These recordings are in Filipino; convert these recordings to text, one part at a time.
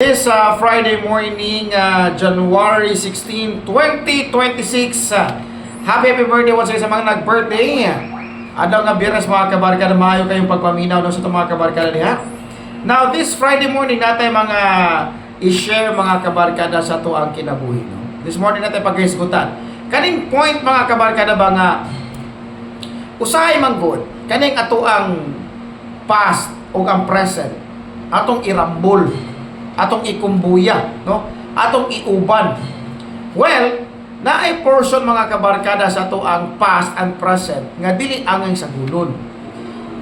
This Friday morning, January 16, 2026. Happy birthday once again sa mga nag-birthday. Adang nga biyernes mga kabarkada, maayo kayong pagpaminaw sa itong mga kabarkada diha. Now, this Friday morning natin mga i-share mga kabarkada sa ito ang kinabuhi. No? This morning natin pag-isgutan. Kaning point mga kabarkada ba nga, usahay man good, kaning ato ang past o ang present, atong irambol, atong ikumbuya, no? Atong iuban. Well, naay portion mga kabarkada sa ato ang past and present nga dili angay sagulon.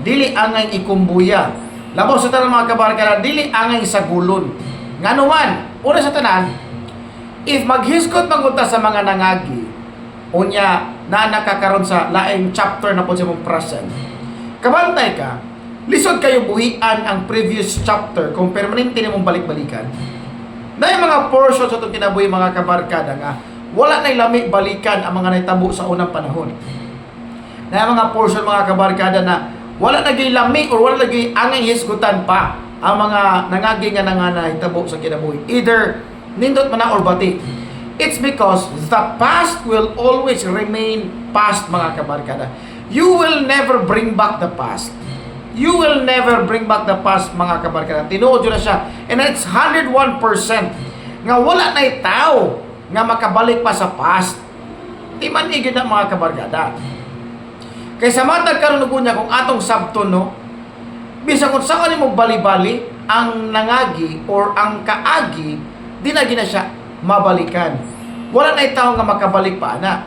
Dili angay ikumbuya. Labo sa tanan mga kabarkada, dili angay sagulon. Nganuman, una sa tanan, if maghisgot mangunta sa mga nangagi, unya na nakakaron sa laing chapter na po sa mong present. Kabantay ka, lisod kayo buhian ang previous chapter kung permanente nimong balik-balikan. Na yung mga portion sa itong kinabuhi mga kabarkada nga, wala na'y lami balikan ang mga naitabo sa unang panahon. Na yung mga portion mga kabarkada na wala naging lami or wala naging angay hisgutan pa ang mga nangagi nga naitabo sa kinabuhi. Either nindot man na or bati. It's because the past will always remain past mga kabarkada. You will never bring back the past. You will never bring back the past mga kabarkada. Tinuod yun na siya. And it's 101% nga wala na'y tao nga makabalik pa sa past. Di man igid na mga kabarkada. Kaysa matag karon niya kung atong sabton no, bisa kung saan mo bali-bali ang nangagi or ang kaagi, di na gina siya mabalikan. Wala na'y tao nga makabalik pa ana.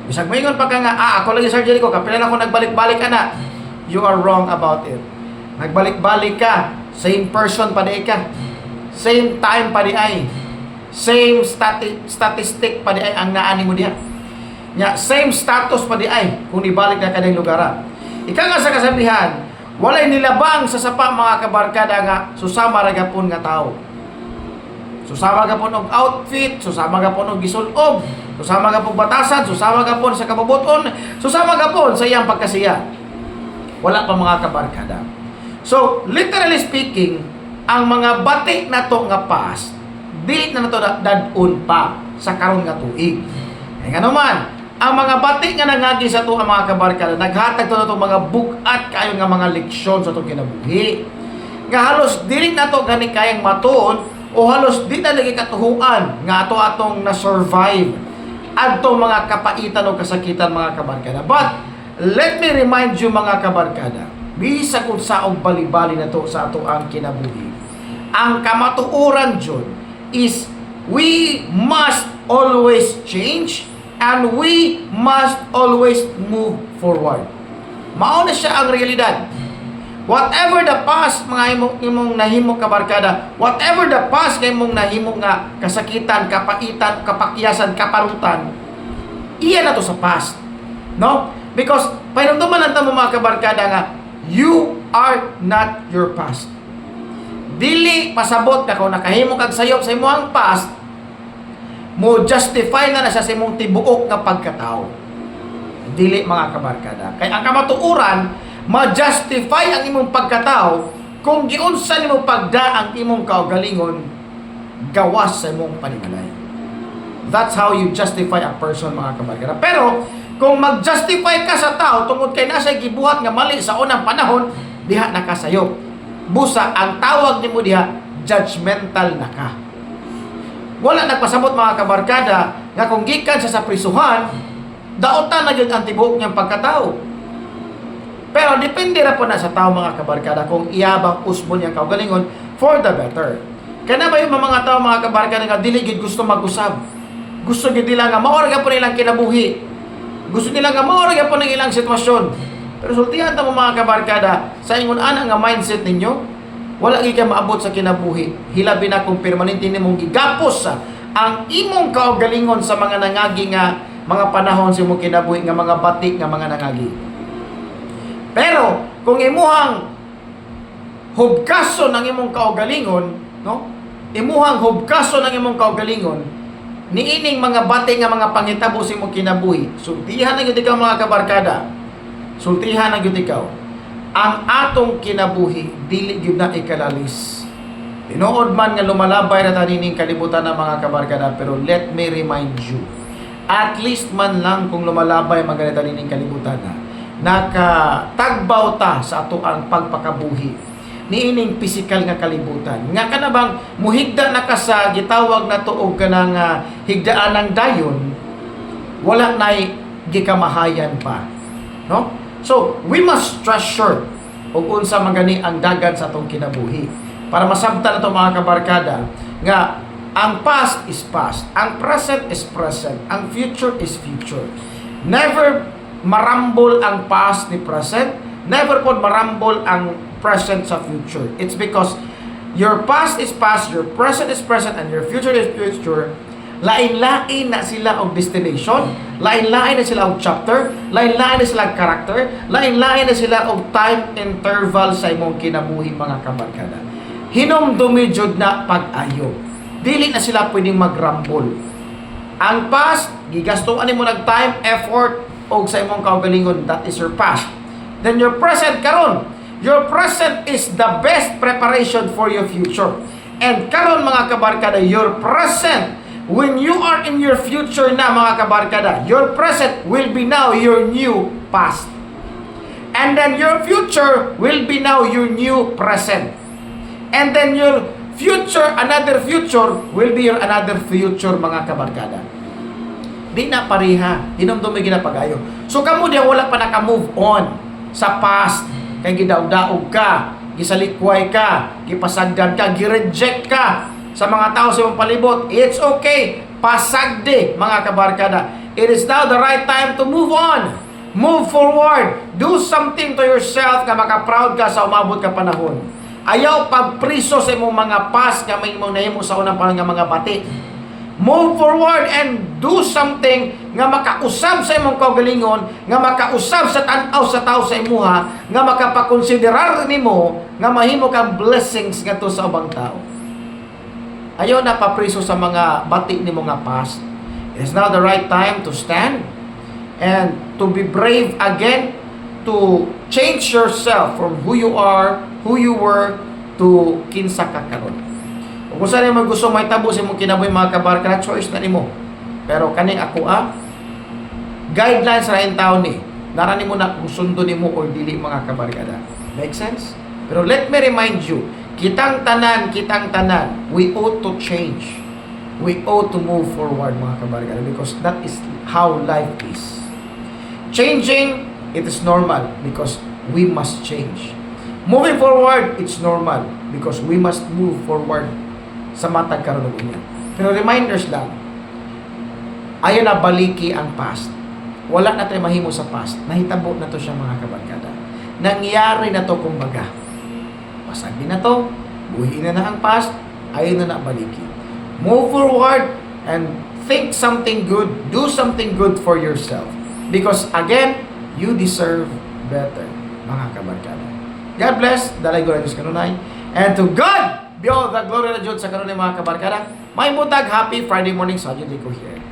Bisag moingon pa ka nga, ako lagi Sir Jericho, kapila na ako nagbalik-balik ana. You are wrong about it. Nagbalik-balik ka, same person pa di ka, same time pa di ay, same statistic pa di ay ang naani mo diha. Nya same status pa di ay kung ibalik na kanang lugar. Ika nga sa kasabihan, walay nilabang sa sapa mga kabarkada nga susama ra gapon nga tao. Susama gapon og outfit, susama gapon og gisulob, susama gapon batasan, susama gapon sa kababuton, susama gapon sa iyang pagkasiya. Wala pa mga kabarkada. So, literally speaking, ang mga bati na to nga past, di na to dadun pa sa karon nga tuig. Kaya nga naman, ang mga bati nga nangagi sa to ang mga kabarkada, naghatag to na to mga bugat kayo nga mga leksyon sa to kinabuhi. Nga halos dili na to gani kayang matuon o halos di na lagi katuhuan nga ato atong na-survive adto mga kapaitan o kasakitan mga kabarkada. But let me remind you mga kabarkada, bisa kung saog bali-bali na to sa ato ang kinabuhi. Ang kamatuoran dyan is we must always change and we must always move forward. Mao na siya ang realidad. Whatever the past mga imong nahimo kabarkada, whatever the past nga imong nahimo nga kasakitan, kapaitan, kapakyasan, kaparutan, iyan na to sa past. No? Because pakiramdaman lang tamo mga kabarkada nga you are not your past. Dili pasabot ka kung nakahimo kag sayop sa imong past, mo justify na siya sa imong tibuok nga pagkatao. Dili mga kabarkada. Kay ang kamatuoran, ma-justify ang imong pagkatao kung giunsa nimo pagda ang imong kaugalingon gawas sa imong panimalay. That's how you justify a person mga kabarkada. Pero kung mag-justify ka sa tao tungod kay nasa gibuhat nga mali sa unang panahon, diha nakasayop. Busa ang tawag nimo diha, judgmental na ka. Wala nagpasabot mga kabarkada nga kung gikan sa prisuhan, daotan na gyud ang tibuok niyang pagkatao. Pero depende ra po na sa tao mga kabarkada kung iyabang usbon niyang kaugalingon for the better. Kana ba yung mga tao mga kabarkada nga dili gid gusto mag-usab? Gusto gid nila nga maorga po nilang kinabuhi. Gusto nila nga maorga po ng ilang sitwasyon. Pero sultihan ta mo mga kabarkada, sa ingon ana nga mindset ninyo, wala gyud ka maabot sa kinabuhi. Hilabi na kung permanente nimong gigapos ang imong kaugalingon sa mga nangagi nga mga panahon sa imong kinabuhi nga mga batik nga mga nangagi. Pero kung imuhang hubkason ng imong kaugalingon, no? Imuhang hubkason ng imong kaugalingon, niining mga bati nga mga pangitabo sa imong kinabuhi. Sultihan na gyud ikaw mga kabarkada. Sultihan na gyud ikaw. Ang atong kinabuhi dili gyud na ikalalis. Tinuod man nga lumalabay na tanining kalibutan ng mga kabarkada, pero let me remind you, at least man lang kung lumalabay mga tanining kalibutan na, nakatagbaw ta sa ato ang pagpakabuhi niining physical nga kalibutan. Nga ka na bang muhigda na ka sa gitawag na tuog ka ng higdaan ng dayon, wala na'y gikamahayan pa. No? So, we must treasure ug unsa magani ang dagan sa atong kinabuhi. Para masabtan nato mga kabarkada nga ang past is past, ang present is present, ang future is future. Never marambol ang past ni present, never po marambol ang present sa future. It's because your past is past, your present is present, and your future is future. Lain-lain na sila og destination, lain-lain na sila og chapter, lain-lain na sila og character, lain-lain na sila og time interval sa imong kinabuhi mga kabarkada. Hinumdumi jud na pag-ayo. Dili na sila pwedeng magrambol. Ang past, gigastuan nimo nag time, effort og sa imong kaugalingon, that is your past. Then your present karon. Your present is the best preparation for your future. And karon mga kabarkada, your present, when you are in your future na mga kabarkada, your present will be now your new past. And then your future will be now your new present. And then your future, another future, will be your another future mga kabarkada. Di na pareha. Hinumdumi ginapagayo. So kamo diya wala pa naka-move on sa past. Kay gidaog-daog ka, gisalikway ka, gipasagdan ka, gireject ka sa mga tao sa iyong palibot. It's okay. Pasagde mga kabarkada. It is now the right time to move on. Move forward. Do something to yourself na maka-proud ka sa umabot ka panahon. Ayaw pagpriso sa imong mga past nga may imong nahimo sa unang panahon nga mga bati. Move forward and do something nga makausab sa imong kaugalingon, nga makausab sa tan-aw sa tao sa imuha, nga makapakonsiderar nimo nga mahimo kang blessings ngadto sa ubang tao. Ayaw na papriso sa mga bati nimo nga past. It is now the right time to stand and to be brave again, to change yourself from who you are, who you were, to kinsa ka karon. Kung saan naman gusto may tabo sa imong kinabuhi mga kabarkada, choice na nimo. Pero kaning ako guidelines ra in taon ni. Nara nimo na kung sundo nimo or dili mga kabarkada. Make sense? Pero let me remind you, kitang tanan, we ought to change. We ought to move forward mga kabarkada, because that is how life is. Changing, it is normal because we must change. Moving forward, it's normal because we must move forward sa matag karon niya. Pero reminders lang, ayaw na baliki ang past. Wala na tayo mahimo sa past. Nahitabo na to siya mga kabarkada. Nangyari na to kumbaga. Pasagdi na to, buhiin na ang past, ayaw na baliki. Move forward and think something good, do something good for yourself. Because again, you deserve better, mga kabarkada. God bless, dalay ko lang Diyos kanunay. And to God be all the glory na Diyos sa kanunay mga kabarkada. May mutag, happy Friday morning sa Diyos ko here.